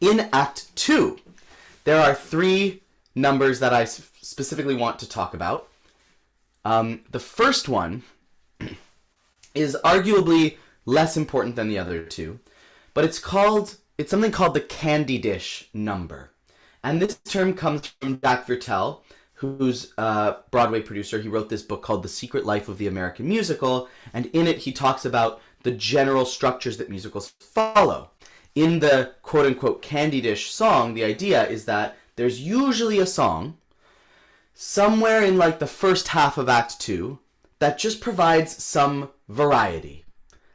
In Act 2, there are 3 numbers that I specifically want to talk about. The first one is arguably less important than the other 2, but it's something called the candy dish number. And this term comes from Jack Viertel, who's a Broadway producer. He wrote this book called The Secret Life of the American Musical, and in it he talks about the general structures that musicals follow. In the quote-unquote candy dish song, the idea is that there's usually a song somewhere in like the first half of Act 2 that just provides some variety,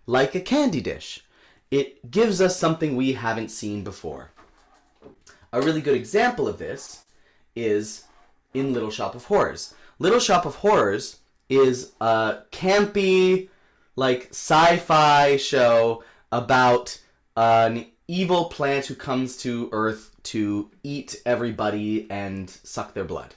like a candy dish. It gives us something we haven't seen before. A really good example of this is in Little Shop of Horrors. Little Shop of Horrors is a campy, like sci-fi show about an evil plant who comes to Earth to eat everybody and suck their blood.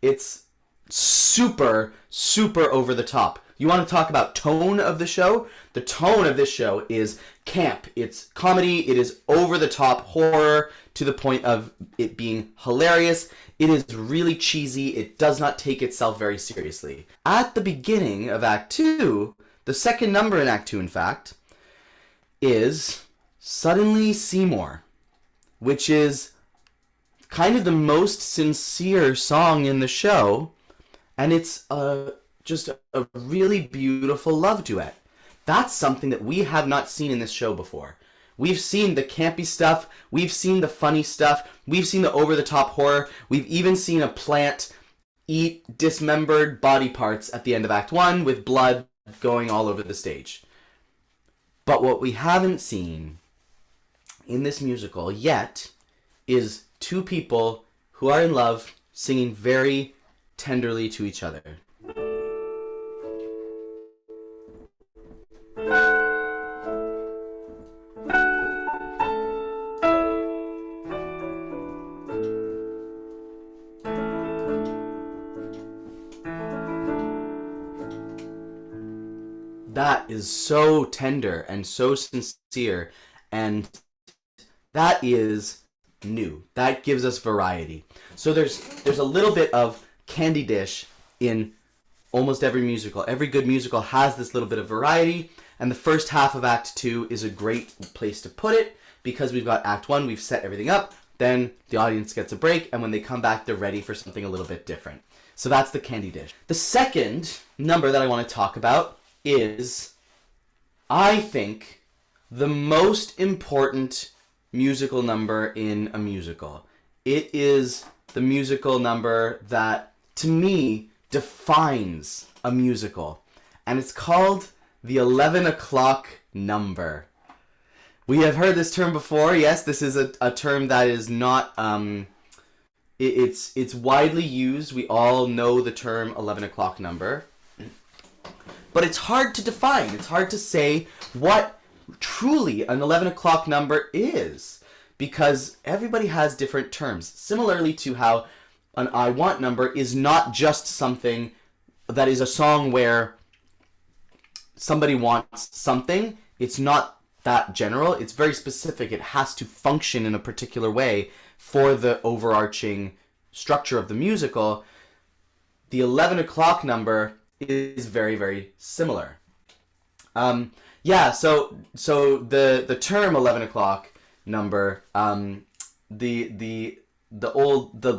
It's super, super over the top. You want to talk about tone of the show? The tone of this show is camp. It's comedy. It is over the top horror to the point of it being hilarious. It is really cheesy. It does not take itself very seriously. At the beginning of Act 2, the second number in Act 2, in fact, is Suddenly Seymour, which is kind of the most sincere song in the show, and it's just a really beautiful love duet. That's something that we have not seen in this show before. We've seen the campy stuff, we've seen the funny stuff, we've seen the over-the-top horror, we've even seen a plant eat dismembered body parts at the end of Act 1 with blood going all over the stage. But what we haven't seen in this musical yet is 2 people who are in love singing very tenderly to each other. That is so tender and so sincere, and that is new. That gives us variety. So there's a little bit of candy dish in almost every musical. Every good musical has this little bit of variety, and the first half of Act 2 is a great place to put it because we've got Act 1, we've set everything up, then the audience gets a break, and when they come back, they're ready for something a little bit different. So that's the candy dish. The second number that I want to talk about is, I think, the most important musical number in a musical. It is the musical number that, to me, defines a musical. And it's called the 11 o'clock number. We have heard this term before. Yes, this is a term that is not... It's widely used. We all know the term 11 o'clock number. But it's hard to define. It's hard to say what truly an 11 o'clock number is, because everybody has different terms. Similarly to how an I Want number is not just something that is a song where somebody wants something. It's not that general. It's very specific. It has to function in a particular way for the overarching structure of the musical. The 11 o'clock number is very, very similar. So the term 11 o'clock number, the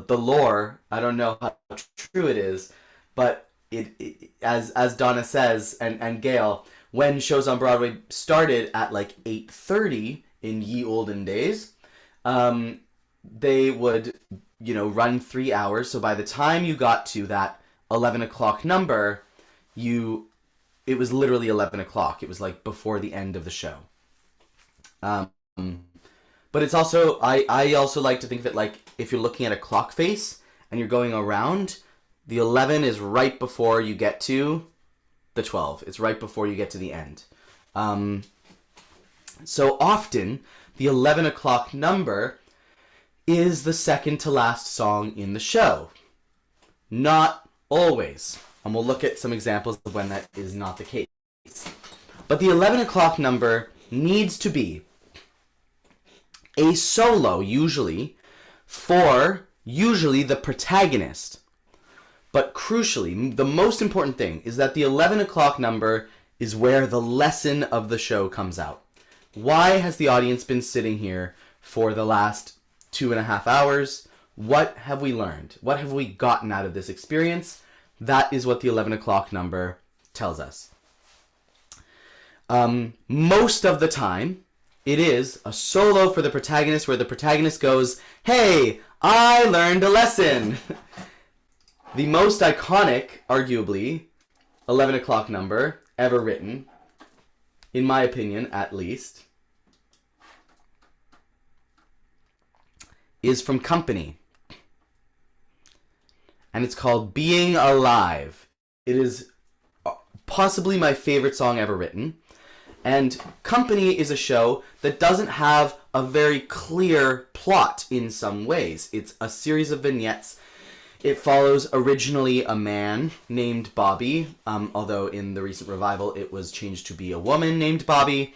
lore, I don't know how true it is, but it as Donna says, and Gail, when shows on Broadway started at like 8:30 in ye olden days, they would, run 3 hours. So by the time you got to that 11 o'clock number, it was literally 11 o'clock. It was like before the end of the show. But it's also, I also like to think of it like if you're looking at a clock face and you're going around, the 11 is right before you get to the 12. It's right before you get to the end. So often, the 11 o'clock number is the second to last song in the show. Not always. And we'll look at some examples of when that is not the case. But the 11 o'clock number needs to be a solo, usually the protagonist. But crucially, the most important thing is that the 11 o'clock number is where the lesson of the show comes out. Why has the audience been sitting here for the last 2.5 hours? What have we learned? What have we gotten out of this experience? That is what the 11 o'clock number tells us. Most of the time, it is a solo for the protagonist where the protagonist goes, "Hey, I learned a lesson." The most iconic, arguably, 11 o'clock number ever written, in my opinion at least, is from Company. And it's called Being Alive. It is possibly my favorite song ever written. And Company is a show that doesn't have a very clear plot in some ways. It's a series of vignettes. It follows originally a man named Bobby, although in the recent revival it was changed to be a woman named Bobby.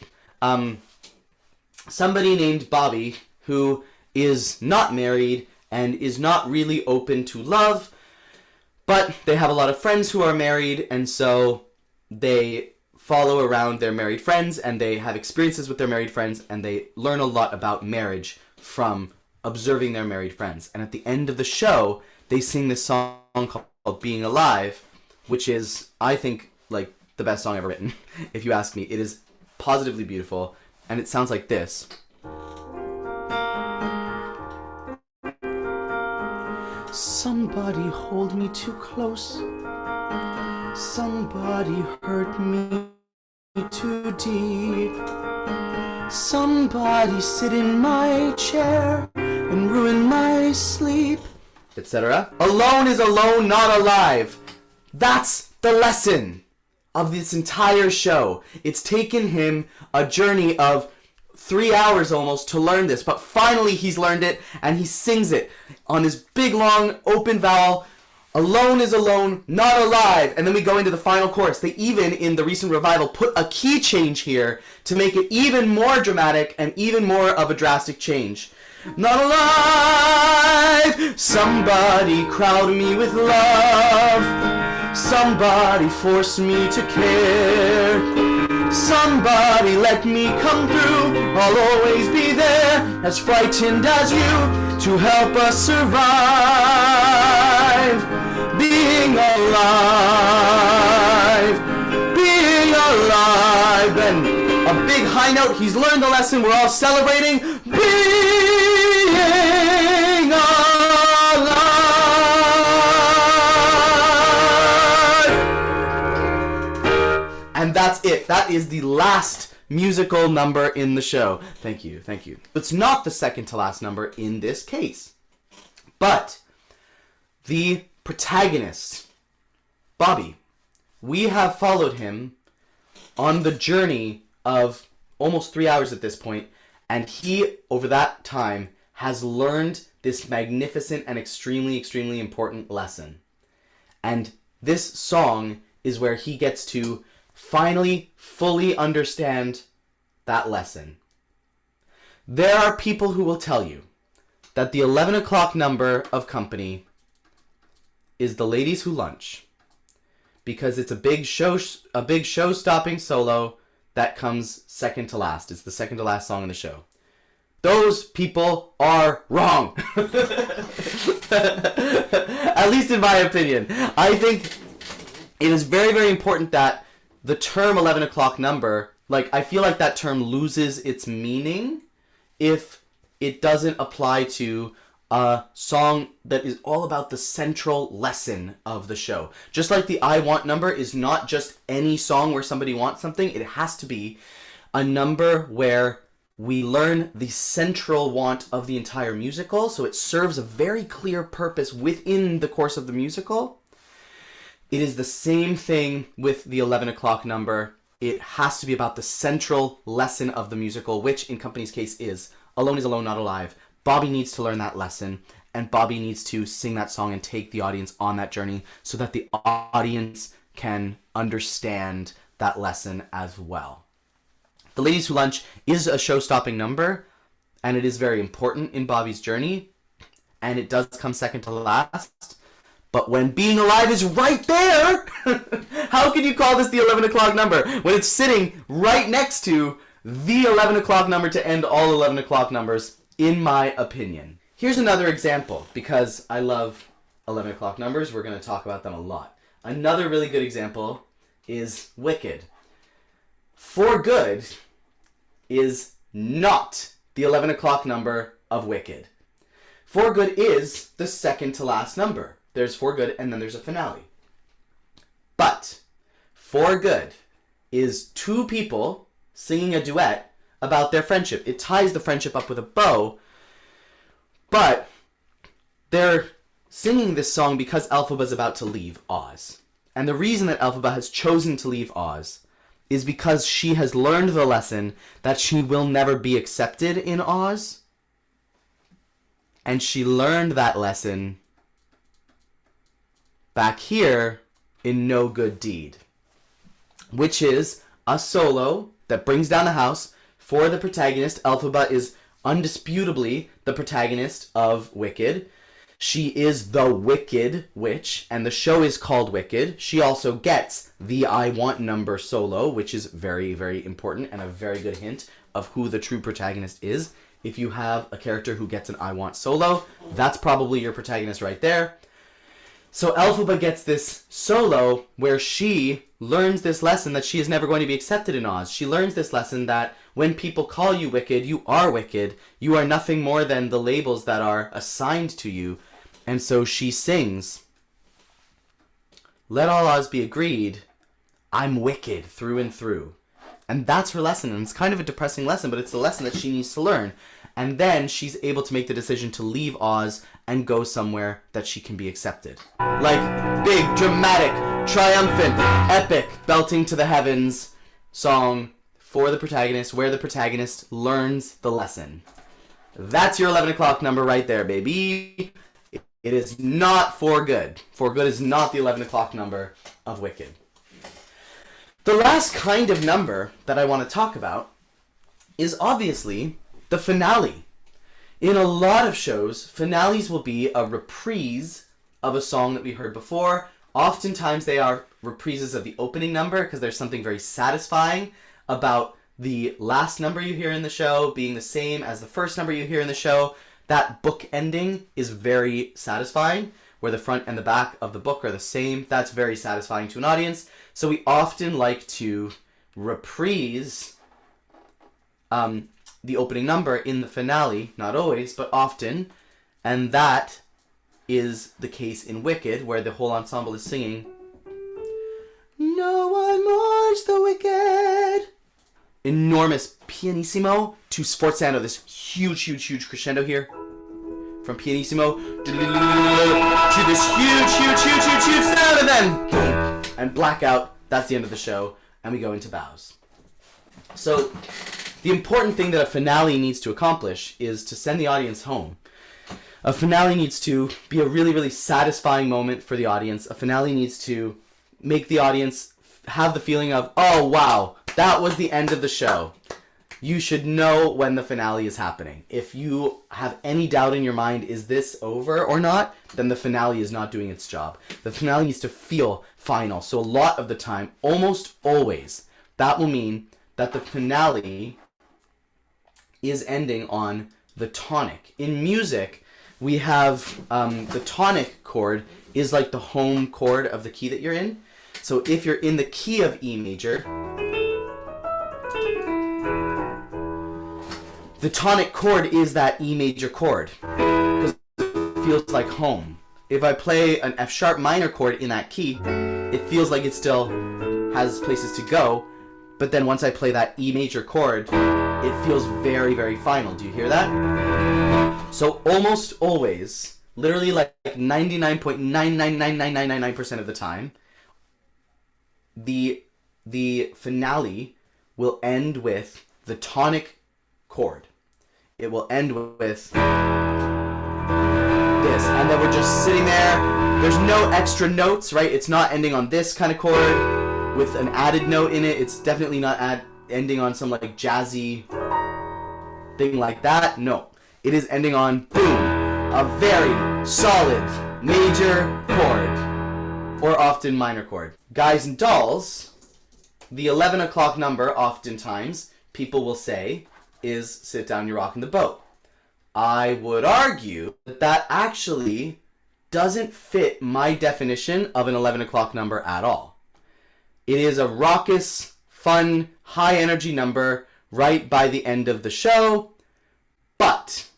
Somebody named Bobby who is not married and is not really open to love, but they have a lot of friends who are married, and so they follow around their married friends and they have experiences with their married friends and they learn a lot about marriage from observing their married friends. And at the end of the show, they sing this song called Being Alive, which is, I think, like the best song ever written. If you ask me, it is positively beautiful, and it sounds like this. Somebody hold me too close. Somebody hurt me too deep. Somebody sit in my chair and ruin my sleep, etc. Alone is alone, not alive. That's the lesson of this entire show. It's taken him a journey of 3 hours almost to learn this, but finally he's learned it and he sings it on his big long open vowel. Alone is alone, not alive. And then we go into the final chorus. They even, in the recent revival, put a key change here to make it even more dramatic and even more of a drastic change. Not alive! Somebody crowd me with love. Somebody force me to care. Somebody let me come through. I'll always be there, as frightened as you, to help us survive. Being alive. Being alive. And a big high note. He's learned the lesson. We're all celebrating. Being alive. And that's it. That is the last musical number in the show. Thank you, thank you. It's not the second to last number in this case. But the protagonist, Bobby, we have followed him on the journey of almost 3 hours at this point, and he, over that time, has learned this magnificent and extremely, extremely important lesson. And this song is where he gets to finally fully understand that lesson. There are people who will tell you that the 11 o'clock number of Company is The Ladies Who Lunch, because it's a big show-stopping solo that comes second to last. It's the second to last song in the show. Those people are wrong. At least in my opinion. I think it is very, very important that the term 11 o'clock number, I feel like that term loses its meaning if it doesn't apply to a song that is all about the central lesson of the show. Just like the I Want number is not just any song where somebody wants something. It has to be a number where we learn the central want of the entire musical, so it serves a very clear purpose within the course of the musical. It is the same thing with the 11 o'clock number. It has to be about the central lesson of the musical, which in Company's case is Alone is Alone, Not Alive. Bobby needs to learn that lesson, and Bobby needs to sing that song and take the audience on that journey so that the audience can understand that lesson as well. The Ladies Who Lunch is a show-stopping number, and it is very important in Bobby's journey, and it does come second to last. But when being alive is right there, how can you call this the 11 o'clock number when it's sitting right next to the 11 o'clock number to end all 11 o'clock numbers, in my opinion? Here's another example, because I love 11 o'clock numbers. We're going to talk about them a lot. Another really good example is Wicked. For Good is not the 11 o'clock number of Wicked. For Good is the second to last number. There's For Good, and then there's a finale. But For Good is two people singing a duet about their friendship. It ties the friendship up with a bow, but they're singing this song because Elphaba's about to leave Oz. And the reason that Elphaba has chosen to leave Oz is because she has learned the lesson that she will never be accepted in Oz. And she learned that lesson back here in No Good Deed, which is a solo that brings down the house for the protagonist. Elphaba is undisputably the protagonist of Wicked. She is the Wicked Witch, and the show is called Wicked. She also gets the I Want number solo, which is very, very important and a very good hint of who the true protagonist is. If you have a character who gets an I Want solo, that's probably your protagonist right there. So Elphaba gets this solo where she learns this lesson that she is never going to be accepted in Oz. She learns this lesson that when people call you wicked, you are wicked. You are nothing more than the labels that are assigned to you. And so she sings, "Let all Oz be agreed, I'm wicked through and through." And that's her lesson. And it's kind of a depressing lesson, but it's the lesson that she needs to learn. And then she's able to make the decision to leave Oz and go somewhere that she can be accepted. Like big, dramatic, triumphant, epic, belting to the heavens song for the protagonist, where the protagonist learns the lesson. That's your 11 o'clock number right there, baby. It is not For Good. For Good is not the 11 o'clock number of Wicked. The last kind of number that I want to talk about is obviously the finale. In a lot of shows, finales will be a reprise of a song that we heard before. Oftentimes they are reprises of the opening number because there's something very satisfying about the last number you hear in the show being the same as the first number you hear in the show. That book ending is very satisfying, where the front and the back of the book are the same. That's very satisfying to an audience. So we often like to reprise the opening number in the finale, not always, but often, and that is the case in Wicked, where the whole ensemble is singing, "No one mourns the wicked." Enormous pianissimo to sforzando, this huge, huge, huge crescendo here, from pianissimo to this huge, huge, huge, huge, huge sound, and then boom, and blackout. That's the end of the show, and we go into bows. So the important thing that a finale needs to accomplish is to send the audience home. A finale needs to be a really, really satisfying moment for the audience. A finale needs to make the audience have the feeling of, oh, wow, that was the end of the show. You should know when the finale is happening. If you have any doubt in your mind, is this over or not, then the finale is not doing its job. The finale needs to feel final. So a lot of the time, almost always, that will mean that the finale is ending on the tonic. In music, we have the tonic chord is like the home chord of the key that you're in. So if you're in the key of E major, the tonic chord is that E major chord, because it feels like home. If I play an F sharp minor chord in that key, it feels like it still has places to go, but then once I play that E major chord, it feels very, very final. Do you hear that? So almost always, literally like 99.9999999% of the time, the finale will end with the tonic chord. It will end with this, and then we're just sitting there. There's no extra notes, right? It's not ending on this kind of chord with an added note in it. It's definitely not ending on some like jazzy thing like that. No. It is ending on boom, a very solid major chord, or often minor chord. Guys and Dolls, the 11 o'clock number, oftentimes, people will say, is Sit Down, You're Rockin' the Boat. I would argue that that actually doesn't fit my definition of an 11 o'clock number at all. It is a raucous, fun, high energy number right by the end of the show, but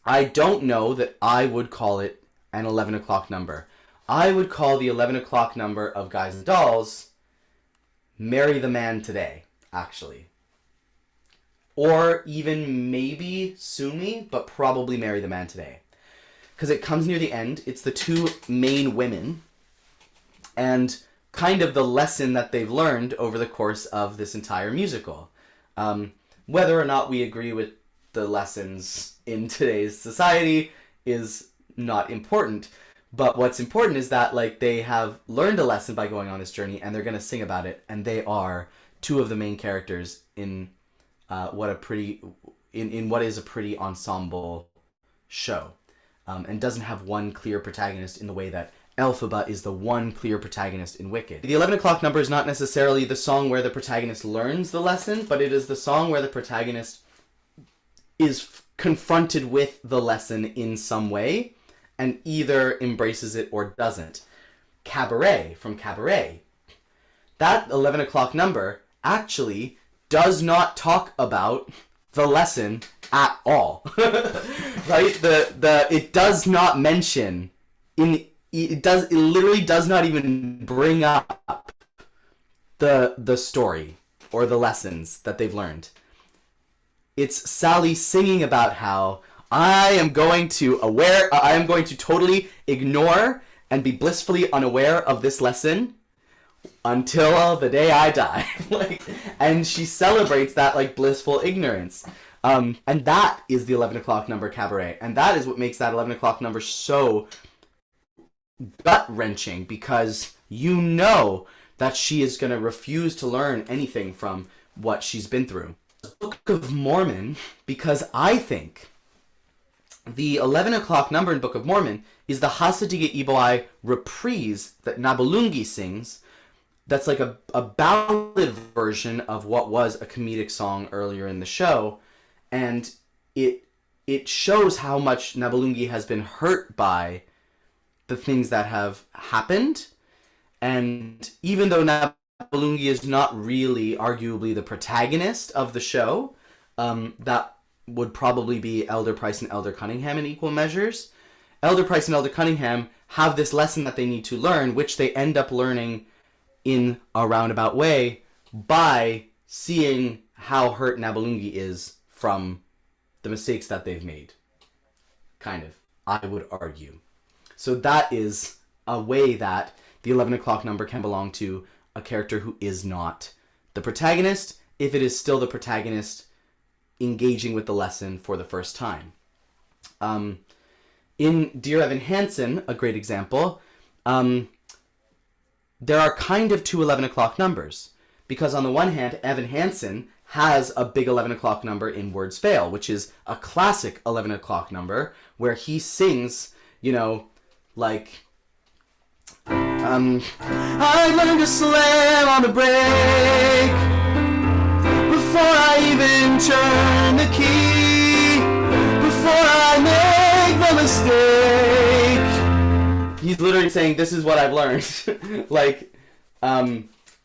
I don't know that I would call it an 11 o'clock number. I would call the 11 o'clock number of Guys and Dolls Marry the Man Today, actually. Or even maybe Sue Me, but probably Marry the Man Today. Because it comes near the end. It's the two main women. And kind of the lesson that they've learned over the course of this entire musical. Whether or not we agree with the lessons in today's society is not important. But what's important is that like they have learned a lesson by going on this journey, and they're going to sing about it. And they are two of the main characters in what is a pretty ensemble show, and doesn't have one clear protagonist in the way that Elphaba is the one clear protagonist in Wicked. The 11 o'clock number is not necessarily the song where the protagonist learns the lesson, but it is the song where the protagonist is confronted with the lesson in some way and either embraces it or doesn't. Cabaret, from Cabaret. That 11 o'clock number actually does not talk about the lesson at all. Right? It does not mention it literally does not even bring up the story or the lessons that they've learned. It's Sally singing about how I am going to totally ignore and be blissfully unaware of this lesson until the day I die. And she celebrates that like blissful ignorance. And that is the 11 o'clock number Cabaret. And that is what makes that 11 o'clock number so gut-wrenching, because you know that she is going to refuse to learn anything from what she's been through. Book of Mormon, because I think the 11 o'clock number in Book of Mormon is the Hasadiga Iboai reprise that Nabulungi sings. That's like a ballad version of what was a comedic song earlier in the show. And it shows how much Nabulungi has been hurt by the things that have happened. And even though Nabulungi is not really arguably the protagonist of the show, that would probably be Elder Price and Elder Cunningham in equal measures. Elder Price and Elder Cunningham have this lesson that they need to learn, which they end up learning in a roundabout way by seeing how hurt Nabulungi is from the mistakes that they've made. Kind of, I would argue. So that is a way that the 11 o'clock number can belong to a character who is not the protagonist, if it is still the protagonist engaging with the lesson for the first time. In Dear Evan Hansen, a great example, there are kind of two 11 o'clock numbers. Because on the one hand, Evan Hansen has a big 11 o'clock number in Words Fail, which is a classic 11 o'clock number where he sings, like, I learned to slam on the brake before I even turn the key, before I make the mistake. He's literally saying, this is what I've learned.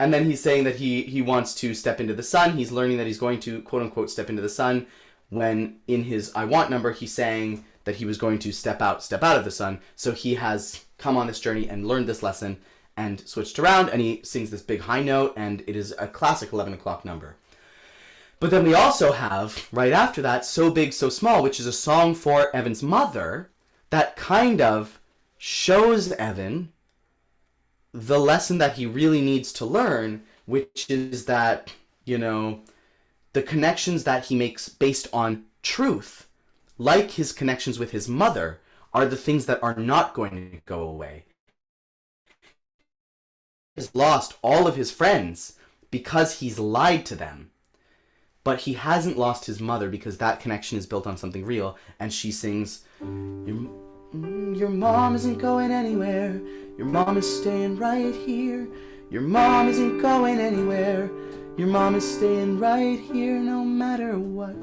And then he's saying that he wants to step into the sun. He's learning that he's going to, quote unquote, step into the sun, when in his I Want number, he's saying that he was going to step out of the sun. So he has come on this journey and learned this lesson and switched around, and he sings this big high note, and it is a classic 11 o'clock number. But then we also have, right after that, So Big, So Small, which is a song for Evan's mother that kind of shows Evan the lesson that he really needs to learn, which is that, the connections that he makes based on truth, like his connections with his mother, are the things that are not going to go away. He has lost all of his friends because he's lied to them. but he hasn't lost his mother because that connection is built on something real. And she sings, your mom isn't going anywhere. Your mom is staying right here. Your mom isn't going anywhere. Your mom is staying right here no matter what.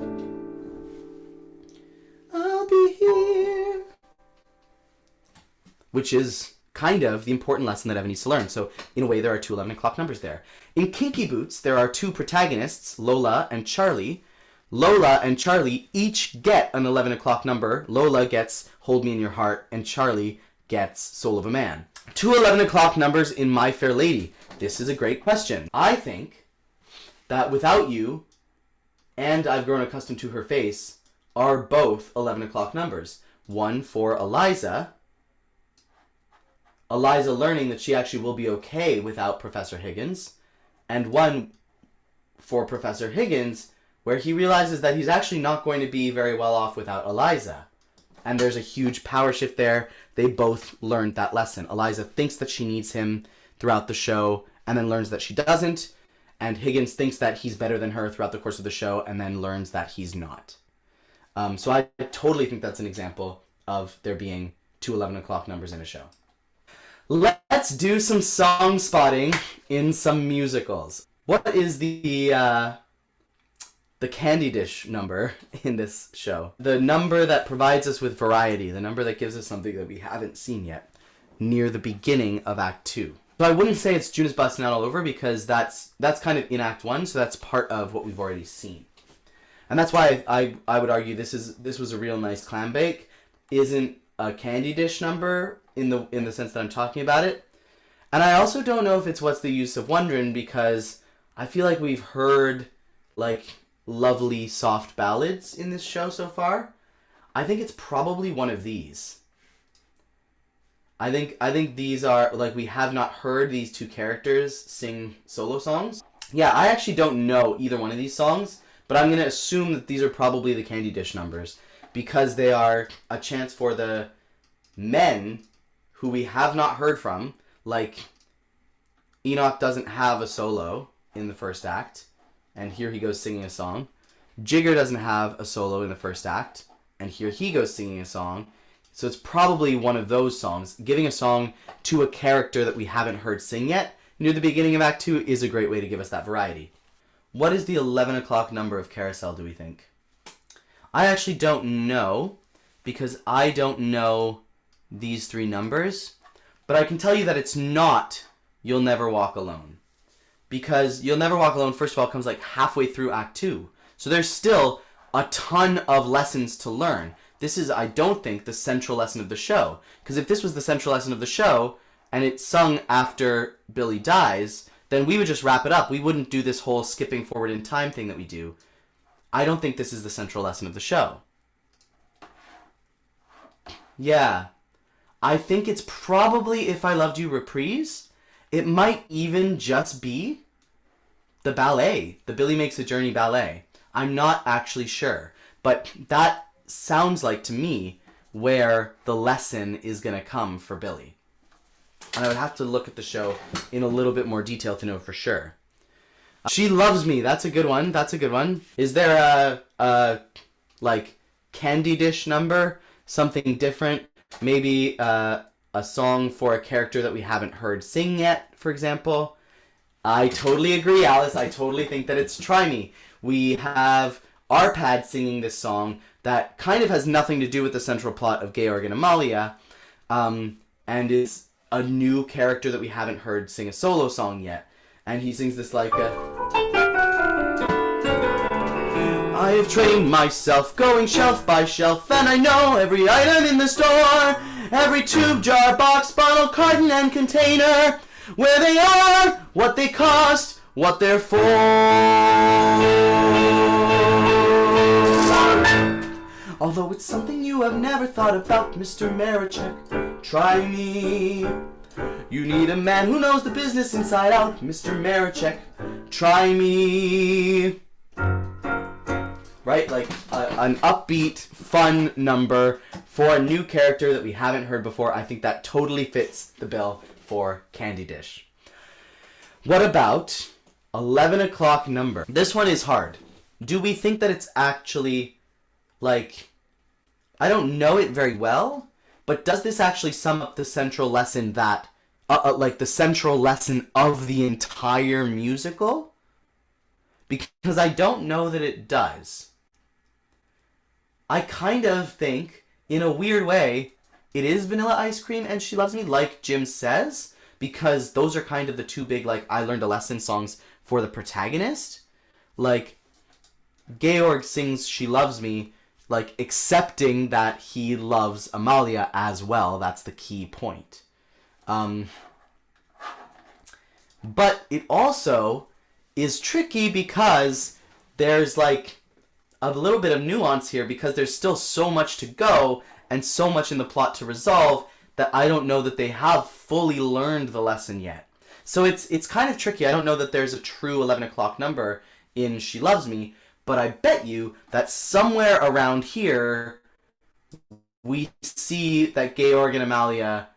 I'll be here. Which is kind of the important lesson that Evan needs to learn. So in a way, there are two 11 o'clock numbers there. In Kinky Boots, there are two protagonists, Lola and Charlie. Lola and Charlie each get an 11 o'clock number. Lola gets Hold Me in Your Heart, and Charlie gets Soul of a Man. Two 11 o'clock numbers in My Fair Lady. This is a great question. I think that Without You and I've Grown Accustomed to Her Face are both 11 o'clock numbers. One for Eliza learning that she actually will be okay without Professor Higgins, and one for Professor Higgins where he realizes that he's actually not going to be very well off without Eliza. And there's a huge power shift there. They both learned that lesson. Eliza thinks that she needs him throughout the show and then learns that she doesn't, and Higgins thinks that he's better than her throughout the course of the show and then learns that he's not. So I totally think that's an example of there being two 11 o'clock numbers in a show. Let's do some song spotting in some musicals. What is the candy dish number in this show? The number that provides us with variety, the number that gives us something that we haven't seen yet, near the beginning of Act 2. So I wouldn't say it's June is Bustin' Out All Over, because that's kind of in Act 1, so that's part of what we've already seen. And that's why I would argue this was a real nice clam bake, isn't a candy dish number in the sense that I'm talking about it. And I also don't know if it's What's the Use of Wonderin', because I feel like we've heard like lovely soft ballads in this show so far. I think it's probably one of these. I think these are, like, we have not heard these two characters sing solo songs. Yeah, I actually don't know either one of these songs, but I'm going to assume that these are probably the candy dish numbers, because they are a chance for the men who we have not heard from. Like, Enoch doesn't have a solo in the first act, and here he goes singing a song. Jigger doesn't have a solo in the first act, and here he goes singing a song. So it's probably one of those songs. Giving a song to a character that we haven't heard sing yet near the beginning of Act 2 is a great way to give us that variety. What is the 11 o'clock number of Carousel, do we think? I actually don't know, because I don't know these three numbers, but I can tell you that it's not You'll Never Walk Alone. Because You'll Never Walk Alone, first of all, comes like halfway through Act 2. So there's still a ton of lessons to learn. This is, I don't think, the central lesson of the show. Because if this was the central lesson of the show, and it's sung after Billy dies, then we would just wrap it up. We wouldn't do this whole skipping forward in time thing that we do. I don't think this is the central lesson of the show. Yeah. I think it's probably If I Loved You Reprise. It might even just be the ballet, the Billy Makes a Journey ballet. I'm not actually sure. But that sounds like to me where the lesson is going to come for Billy. And I would have to look at the show in a little bit more detail to know for sure. She Loves Me. That's a good one. That's a good one. Is there a like candy dish number? Something different? Maybe a song for a character that we haven't heard sing yet, for example. I totally agree, Alice. I totally think that it's Try Me. We have Arpad singing this song that kind of has nothing to do with the central plot of Georg and Amalia, and is a new character that we haven't heard sing a solo song yet. And he sings this like I have trained myself going shelf by shelf, and I know every item in the store, every tube, jar, box, bottle, carton, and container, where they are, what they cost, what they're for. Although it's something you have never thought about, Mr. Marichek, try me. You need a man who knows the business inside out, Mr. Marichek, try me. Right? Like an upbeat, fun number for a new character that we haven't heard before. I think that totally fits the bill for Candy Dish. What about 11 o'clock number? This one is hard. do we think that it's actually, like, I don't know it very well, but does this actually sum up the central lesson that, like the central lesson of the entire musical? Because I don't know that it does. I kind of think, in a weird way, it is Vanilla Ice Cream and She Loves Me, like Jim says, because those are kind of the two big, like, I learned a lesson songs for the protagonist. Like, Georg sings She Loves Me, like, accepting that he loves Amalia as well. That's the key point. But it also is tricky because there's, like, a little bit of nuance here because there's still so much to go and so much in the plot to resolve that I don't know that they have fully learned the lesson yet. So it's kind of tricky. I don't know that there's a true 11 o'clock number in She Loves Me, but I bet you that somewhere around here we see that Georg and Amalia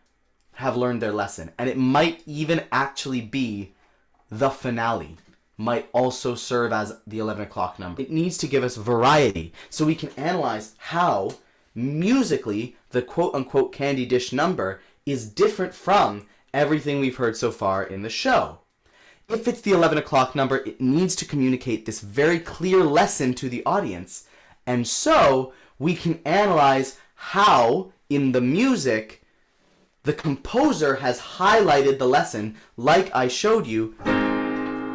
have learned their lesson. And it might even actually be the finale. Might also serve as the 11 o'clock number. It needs to give us variety so we can analyze how musically the quote-unquote candy dish number is different from everything we've heard so far in the show. If it's the 11 o'clock number, it needs to communicate this very clear lesson to the audience. And so we can analyze how in the music the composer has highlighted the lesson like I showed you,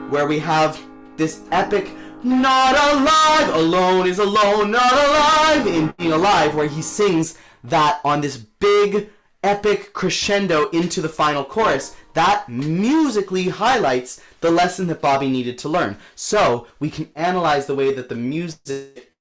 where we have this epic "not alive, alone is alone, not alive" in Being Alive, where he sings that on this big epic crescendo into the final chorus. That musically highlights the lesson that Bobby needed to learn. So we can analyze the way that the music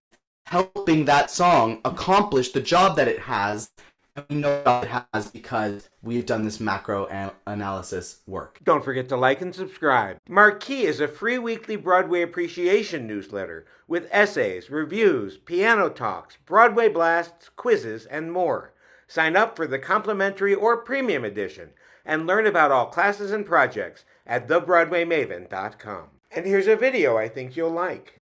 helping that song accomplish the job that it has. And we know it has because we've done this macro analysis work. Don't forget to like and subscribe. Marquee is a free weekly Broadway appreciation newsletter with essays, reviews, piano talks, Broadway blasts, quizzes, and more. Sign up for the complimentary or premium edition and learn about all classes and projects at thebroadwaymaven.com. And here's a video I think you'll like.